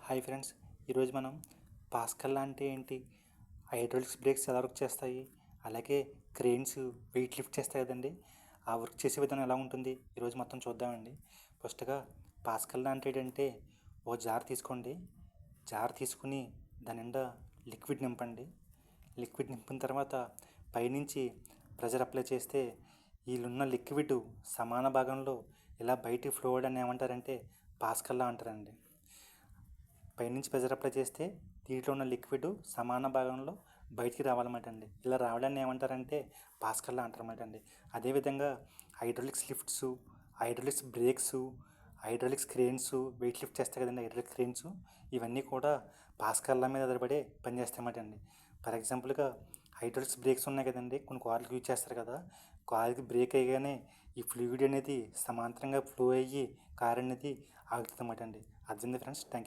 Hi friends, ఈరోజు మనం pascal అంటే ఏంటి, హైడ్రాలిక్స్ బ్రేక్స్ ఎలా వర్క్ చేస్తాయి, అలాగే క్రెయిన్స్ వెయిట్ లిఫ్ట్ చేస్తాయి కదండి, ఆ వర్క్ చేసే విధానం ఎలా ఉంటుంది ఈరోజు మొత్తం చూద్దామండి. ఫస్ట్గా పాస్కల్ అంటే ఏంటంటే, ఓ జార్ తీసుకోండి. జార్ తీసుకుని దాని నిండా లిక్విడ్ నింపండి. లిక్విడ్ నింపిన తర్వాత పైనుంచి ప్రెజర్ అప్లై చేస్తే వీళ్ళున్న లిక్విడ్ సమాన భాగంలో ఇలా బయటికి ఫ్లో అవ్వడాన్ని ఏమంటారంటే పాస్కల్లా అంటారండి. పైనుంచి ప్రెజర్ అప్లై చేస్తే దీంట్లో ఉన్న లిక్విడ్ సమాన భాగంలో బయటికి రావాలన్నమాట అండి. ఇలా రావడాన్ని ఏమంటారంటే పాస్కల్లా అంటారన్నమాట అండి. అదేవిధంగా hydraulics lifts, hydraulics brakes, hydraulics cranes weight lift చేస్తాయి కదండి, హైడ్రాలిక్ క్రెయిన్స్ ఇవన్నీ కూడా పాస్కల్లా మీద ఆధారపడి పనిచేస్తాయన్నమాట అండి. ఫర్ ఎగ్జాంపుల్గా హైడ్రాలిక్స్ బ్రేక్స్ ఉన్నాయి కదండి, కొన్ని కార్లకు యూజ్ చేస్తారు కదా. కార్కి బ్రేక్ అయ్యగానే ఈ ఫ్లూయిడ్ అనేది సమాంతరంగా ఫ్లో అయ్యి కార్ అనేది ఆగుతుంది అన్నమాట అండి. అర్థమైంది ఫ్రెండ్స్, థ్యాంక్ యూ.